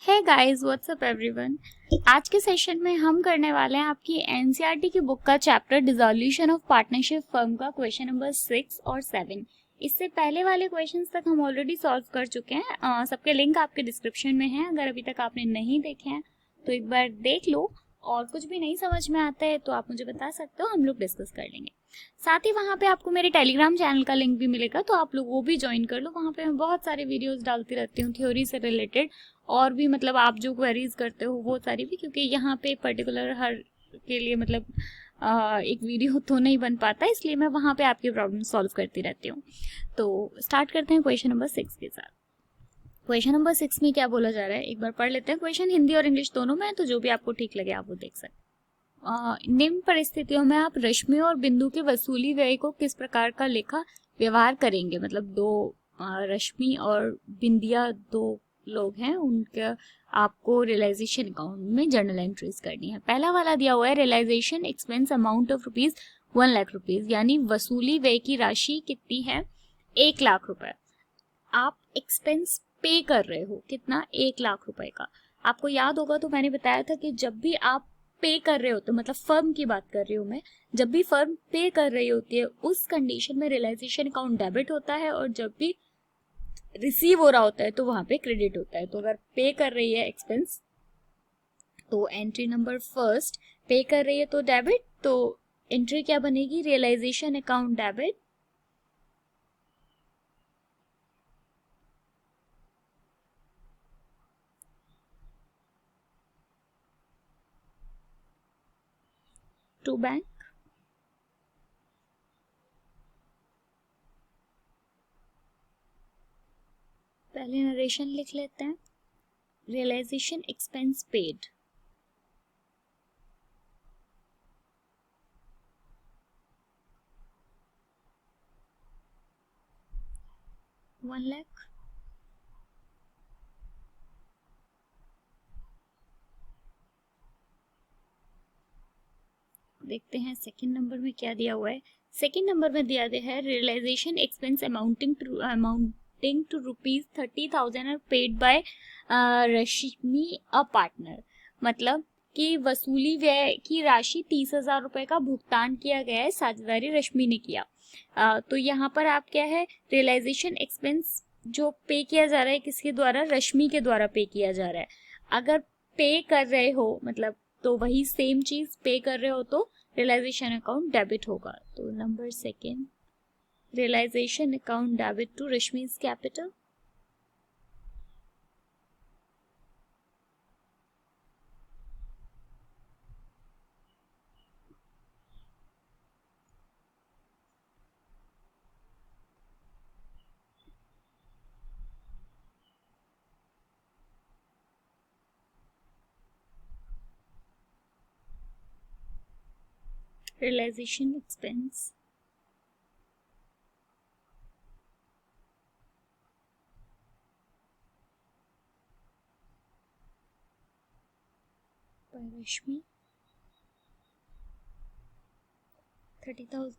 Hey guys, WhatsApp everyone. आज के session में हम करने वाले हैं आपकी एनसीईआरटी की बुक का chapter dissolution of partnership firm का क्वेश्चन नंबर 6 और 7। इससे पहले वाले क्वेश्चंस तक हम ऑलरेडी सॉल्व कर चुके हैं। सबके लिंक आपके डिस्क्रिप्शन में है। अगर अभी तक आपने नहीं देखे हैं तो एक बार देख लो, और कुछ भी नहीं समझ में आता है तो आप मुझे बता सकते हो, हम लोग डिस्कस कर लेंगे। साथ ही वहाँ पे आपको मेरे टेलीग्राम चैनल का लिंक भी मिलेगा, तो आप लोग वो भी ज्वाइन कर लो। वहाँ पे मैं बहुत सारे वीडियोस डालती रहती हूँ थ्योरी से रिलेटेड, और भी मतलब आप जो क्वेरीज करते हो वो सारी भी, क्योंकि यहाँ पे पर्टिकुलर हर के लिए मतलब एक वीडियो तो नहीं बन पाता, इसलिए मैं वहाँ पे आपकी प्रॉब्लम सॉल्व करती रहती हूँ। तो स्टार्ट करते हैं क्वेश्चन नंबर 6 के साथ। क्वेश्चन नंबर 6 में क्या बोला जा रहा है एक बार पढ़ लेते हैं। क्वेश्चन हिंदी और इंग्लिश दोनों में है, तो जो भी आपको ठीक लगे आप वो देख सकते हैं। निम्न परिस्थितियों में आप रश्मि और बिंदु के वसूली व्यय को किस प्रकार का लेखा व्यवहार करेंगे। मतलब रश्मि और बिंदिया दो लोग हैं, उनका आपको रियलाइजेशन अकाउंट में जर्नल एंट्रीज करनी है। पहला वाला दिया हुआ है realisation expense amount of rupees 1,00,000 rupees, यानी वसूली व्यय की राशि कितनी है 1,00,000 रुपए। आप एक्सपेंस पे कर रहे हो कितना 1,00,000 रुपए का। आपको याद होगा तो मैंने बताया था कि जब भी आप पे कर रहे होते हो, मतलब फर्म की बात कर रही हूँ मैं, जब भी फर्म पे कर रही होती है उस कंडीशन में रियलाइजेशन अकाउंट डेबिट होता है, और जब भी रिसीव हो रहा होता है तो वहां पे क्रेडिट होता है। तो अगर पे कर रही है एक्सपेंस तो एंट्री नंबर फर्स्ट पे कर रही है तो डेबिट, तो एंट्री क्या बनेगी realisation account debit. To bank. पहले नरेशन लिख लेते हैं। Realisation expense paid 1,00,000। देखते हैं सेकंड नंबर में क्या दिया हुआ है। सेकंड नंबर में दिया गया है realisation expense amounting to rupees 30,000 are paid by Rashmi a partner. मतलब कि वसूली व्यय की राशि 30,000 रुपए का भुगतान किया गया है, साझेदारी रश्मि ने किया। तो यहाँ पर आप क्या है रियलाइजेशन एक्सपेंस जो पे किया जा रहा है किसके द्वारा, रश्मि के द्वारा पे किया जा रहा है। अगर पे कर रहे हो मतलब तो वही सेम चीज पे कर रहे हो तो रियलाइजेशन अकाउंट डेबिट होगा। तो number second realisation account debit to Rashmi's capital. Realisation expense by Rashmi 30,000।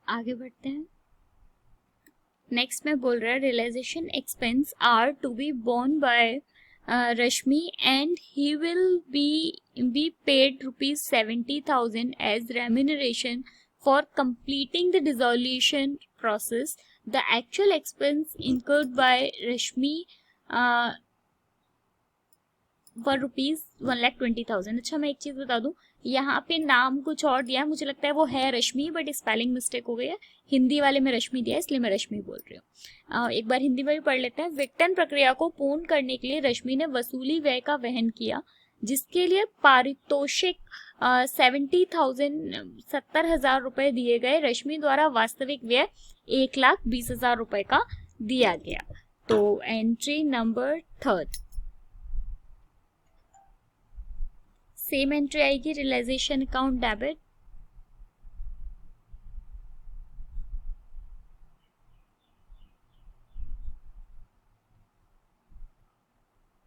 आगे बढ़ते हैं। नेक्स्ट में बोल रहा है realisation expense are to be borne by Rashmi and he will be paid rupees 70,000 as remuneration for completing the dissolution process. The actual expense incurred by Rashmi were rupees 1,20,000। अच्छा मैं एक चीज बता दूं, यहाँ पे नाम कुछ और दिया है, मुझे लगता है वो है रश्मि, बट स्पेलिंग मिस्टेक हो गई है। हिंदी वाले में रश्मि दिया है इसलिए मैं रश्मि बोल रही हूँ। एक बार हिंदी में भी पढ़ लेते हैं। विघटन प्रक्रिया को पूर्ण करने के लिए रश्मि ने वसूली व्यय का वहन किया, जिसके लिए पारितोषिक 70,000 रुपए दिए गए। रश्मि द्वारा वास्तविक व्यय 1,20,000 रुपए का दिया गया। तो entry number third same entry आएगी realisation account debit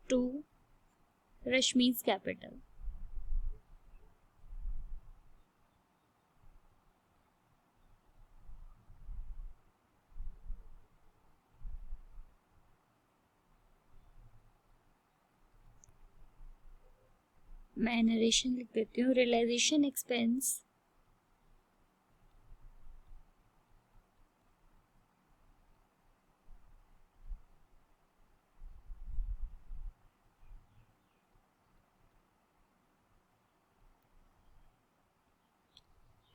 to Rashmi's capital. मैं नरेशन लिख देती हूँ. Realisation expense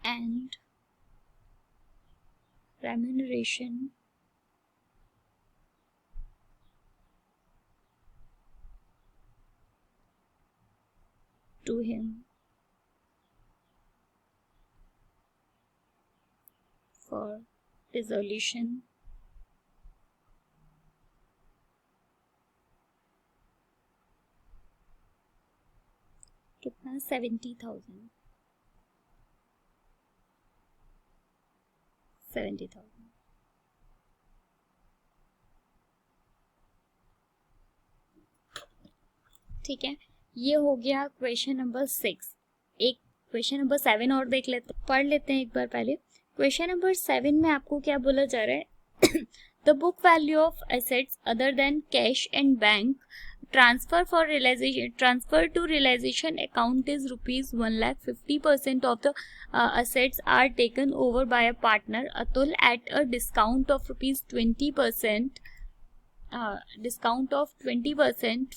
and remuneration to him for dissolution कितना 70,000. ठीक है, ये हो गया क्वेश्चन नंबर 6. एक क्वेश्चन नंबर 7 और देख लेते, पढ़ लेते हैं एक बार पहले. क्वेश्चन नंबर 7 में आपको क्या बोला जा रहा है? The book value of assets other than cash and bank transfer to realization account is rupees 1,50,000 of the assets are taken over by a partner Atul at a discount of rupees 20%.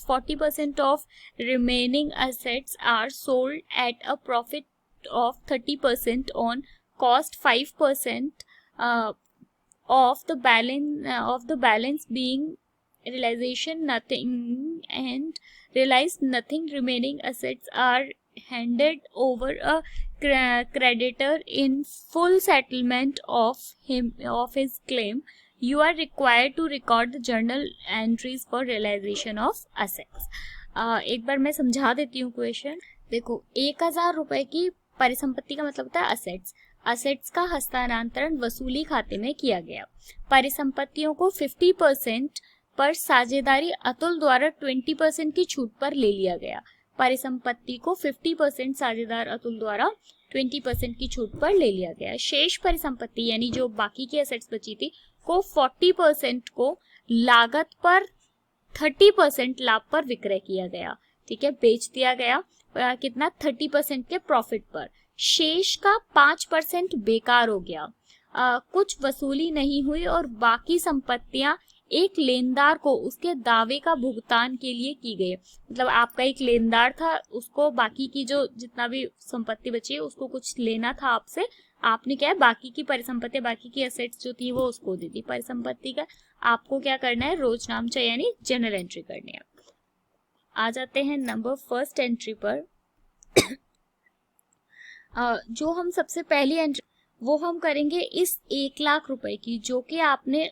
40% of remaining assets are sold at a profit of 30% on cost, 5% of the balance being realization nothing and realized nothing. Remaining assets are handed over a creditor in full settlement of his claim. You are required to record the journal entries for realization of assets. एक बार मैं समझा देती हूँ question. देखो, 1,000 रुपए की परिसंपत्ति का मतलब होता है असेट्स का हस्तांतरण वसूली खाते में किया गया. परिसंपत्तियों को 50% पर साझेदारी अतुल द्वारा 20% की छूट पर ले लिया गया. परिसंपत्ति को 50% साझेदार अतुल द्वारा 20% की छूट पर ले लिया गया. शेष परिसंपत्ति यानी जो बाकी की एसेट्स बची थी को 40% को लागत पर 30% लाभ पर विक्रय किया गया. ठीक है, बेच दिया गया. कितना? 30% के प्रॉफिट पर. शेष का 5% बेकार हो गया. कुछ वसूली नहीं हुई और बाकी संपत्तियां एक लेनदार को उसके दावे का भुगतान के लिए की गई. मतलब आपका एक लेनदार था, उसको बाकी की जो जितना भी संपत्ति बची है उसको कुछ लेना था आपसे. आपने क्या है, बाकी की परिसंपत्ति, बाकी की एसेट्स जो थी वो उसको दे दी. परिसंपत्ति का आपको क्या करना है? रोजनामचा यानी जनरल एंट्री करनी है. आ जाते हैं नंबर फर्स्ट एंट्री पर. जो हम सबसे पहली एंट्री वो हम करेंगे इस 1,00,000 रुपए की, जो कि आपने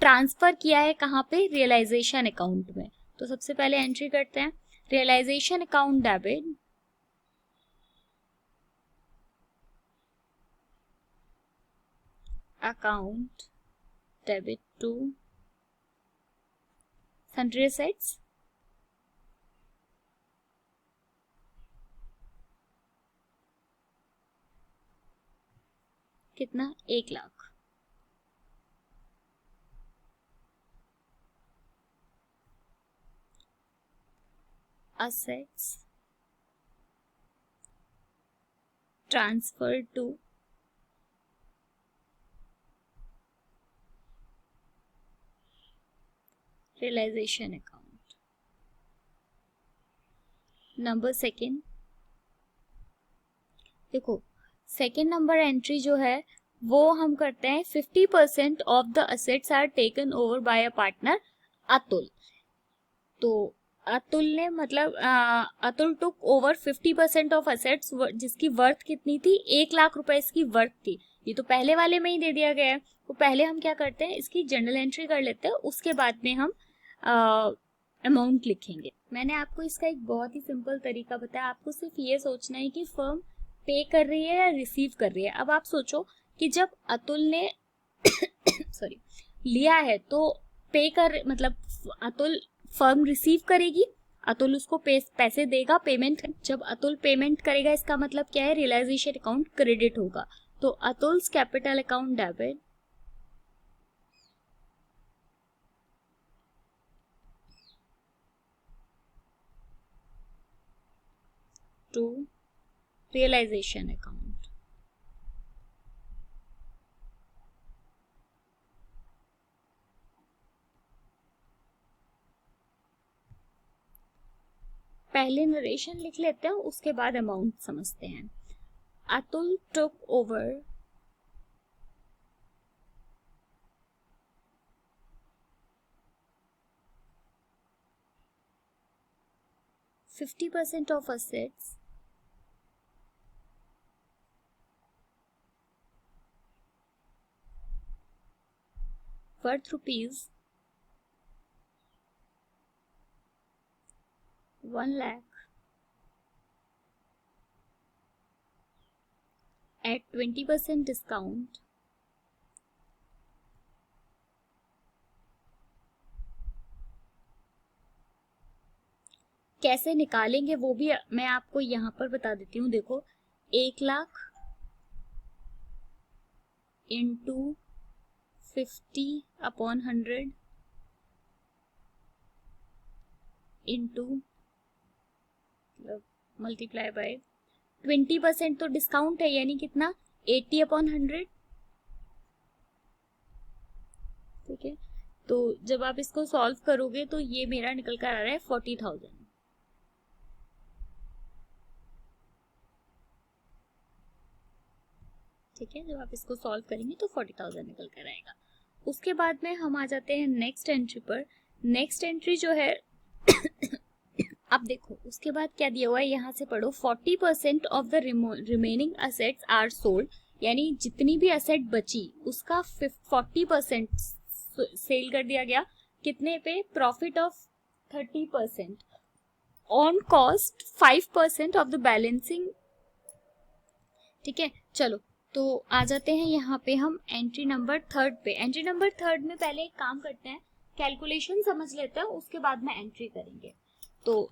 ट्रांसफर किया है कहाँ पे? रियलाइजेशन अकाउंट में. तो सबसे पहले एंट्री करते हैं. Realisation account debit to sundry assets कितना? 1,00,000. assets transferred to realization account. Number second, देखो सेकेंड नंबर एंट्री जो है वो हम करते हैं 50% of the assets are taken over by a partner Atul. तो अतुल ने मतलब Atul took over 50% of assets जिसकी वर्थ कितनी थी? 1,00,000 रुपए इसकी वर्थ थी. ये तो पहले वाले में ही दे दिया गया है. तो पहले हम क्या करते हैं, इसकी जनरल एंट्री कर लेते हैं, उसके बाद में हम अमाउंट लिखेंगे. मैंने आपको इसका एक बहुत ही सिंपल तरीका बताया. आपको सिर्फ ये सोचना है कि फर्म पे कर रही है या रिसीव कर रही है. अब आप सोचो कि जब अतुल ने सॉरी लिया है तो पे कर मतलब अतुल फर्म रिसीव करेगी, अतुल उसको पैसे देगा, पेमेंट. जब अतुल पेमेंट करेगा इसका मतलब क्या है? रियलाइजेशन अकाउंट क्रेडिट होगा. तो Atul's capital account debit to realisation account. पहले नरेशन लिख लेते हैं, उसके बाद अमाउंट समझते हैं। Atul took over 50% of assets worth rupees 1 lakh at 20% discount कैसे निकालेंगे वो भी मैं आपको यहाँ पर बता देती हूँ। देखो 1 lakh into 50/100 into multiply by 20% तो डिस्काउंट है, यानी कितना 80/100। ठीक है, तो जब आप इसको सॉल्व करोगे तो ये मेरा निकल कर आ रहा है 40,000। ठीक है, जब आप इसको सॉल्व करेंगे तो 40,000 निकल कर आएगा। उसके बाद में हम आ जाते हैं नेक्स्ट एंट्री पर। नेक्स्ट एंट्री जो है अब देखो उसके बाद क्या दिया हुआ है, यहाँ से पढ़ो। 40% of the remaining assets are sold, यानी जितनी भी असेट बची उसका 40% सेल कर दिया गया। कितने पे? Profit of 30%। On cost 5% of the balancing. ठीक है, चलो तो आ जाते हैं यहाँ पे हम एंट्री नंबर 3 पे। एंट्री नंबर 3 में पहले एक काम करते हैं, कैलकुलेशन समझ लेते हैं, उसके बाद में एंट्री करेंगे। तो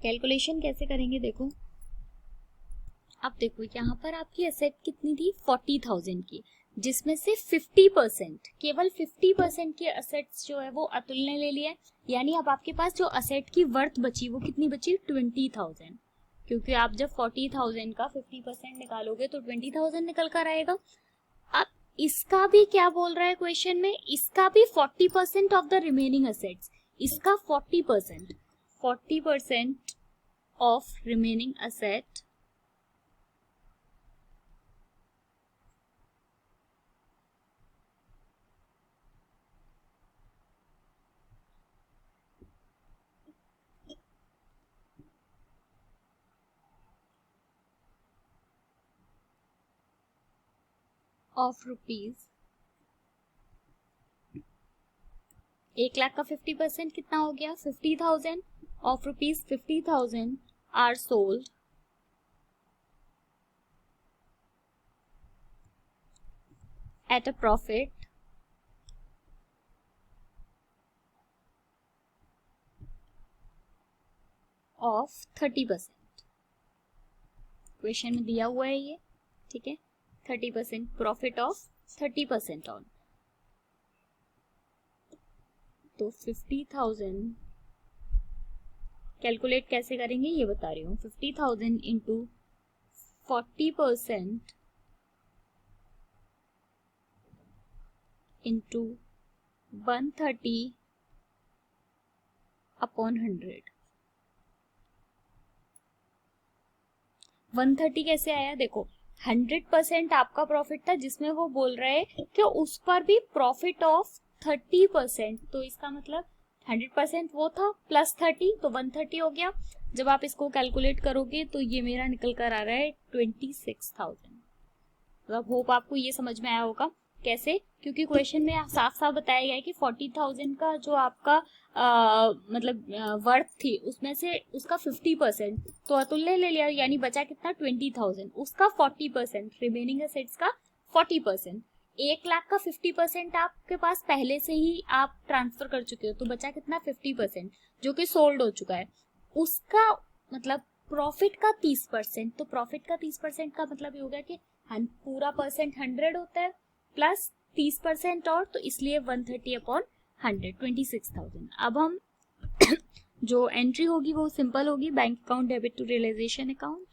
कैलकुलेशन कैसे करेंगे, देखो अब देखो यहाँ पर आपकी असेट कितनी थी 40,000 की, जिसमें से 50% केवल 50% के असेट्स जो है वो अतुल ने ले लिए। यानी अब आपके पास जो असेट की वर्थ बची वो कितनी बची 20,000, क्योंकि आप जब 40,000 का 50% निकालोगे तो 20,000 निकल कर आएगा। अब इसका भी क्या बोल रहा है क्वेश्चन में, इसका भी 40% ऑफ द रिमेनिंग असेट्स, इसका 40% of remaining asset of rupees 1 lakh का 50% कितना हो गया 50,000 of rupees 50,000 are sold at a profit of 30%। Question में दिया हुआ है ये। ठीक है, 30% प्रॉफिट ऑफ 30% ऑन, तो 50,000 कैलकुलेट कैसे करेंगे ये बता रही हूँ। 50,000 इंटू 40% इंटू 130/100। 130 कैसे आया, देखो 100% आपका प्रॉफिट था, जिसमें वो बोल रहे हैं कि उस पर भी प्रॉफिट ऑफ 30%, तो इसका मतलब 100% वो था प्लस 30, तो 130 हो गया। जब आप इसको कैलकुलेट करोगे तो ये मेरा निकल कर आ रहा है 26,000। मतलब होप आपको ये समझ में आया होगा कैसे, क्योंकि क्वेश्चन में साफ साफ बताया गया है कि 40,000 का जो आपका मतलब वर्थ थी उसमें से उसका 50% तो अतुल ने ले लिया, यानी बचा कितना 20,000, उसका 40% रिमेनिंग असेट्स का 40%। 1 लाख का 50% आपके पास पहले से ही आप ट्रांसफर कर चुके हो, तो बचा कितना 50% जो कि सोल्ड हो चुका है। उसका मतलब प्रॉफिट का 30%, तो प्रॉफिट का 30% का मतलब ये हो गया कि पूरा परसेंट 100 होता है प्लस 30% और, तो इसलिए 130/100 26,000। अब हम जो एंट्री होगी वो सिंपल होगी, bank account debit to realisation account.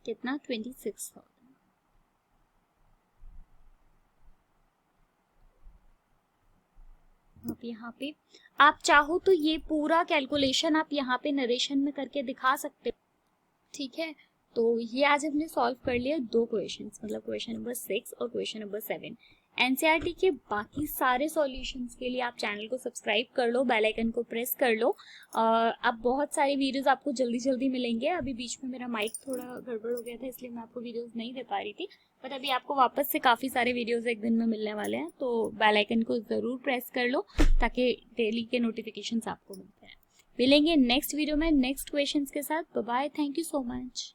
कितना? 26,000। अब यहाँ पे आप चाहो तो ये पूरा कैलकुलेशन आप यहाँ पे नरेशन में करके दिखा सकते हो, ठीक है। तो ये आज हमने सॉल्व कर लिया दो क्वेश्चंस, मतलब क्वेश्चन नंबर 6 और क्वेश्चन नंबर 7। एनसीईआरटी के बाकी सारे सॉल्यूशंस के लिए आप चैनल को सब्सक्राइब कर लो, बेल आइकन को प्रेस कर लो। अब बहुत सारे वीडियोस आपको जल्दी जल्दी मिलेंगे। अभी बीच में मेरा माइक थोड़ा गड़बड़ हो गया था, इसलिए मैं आपको वीडियोस नहीं दे पा रही थी, बट अभी आपको वापस से काफ़ी सारे वीडियोस एक दिन में मिलने वाले हैं। तो बेल आइकन को ज़रूर प्रेस कर लो ताकि डेली के नोटिफिकेशंस आपको मिलते हैं। मिलेंगे नेक्स्ट वीडियो में नेक्स्ट क्वेश्चंस के साथ। Bye bye, thank you so much.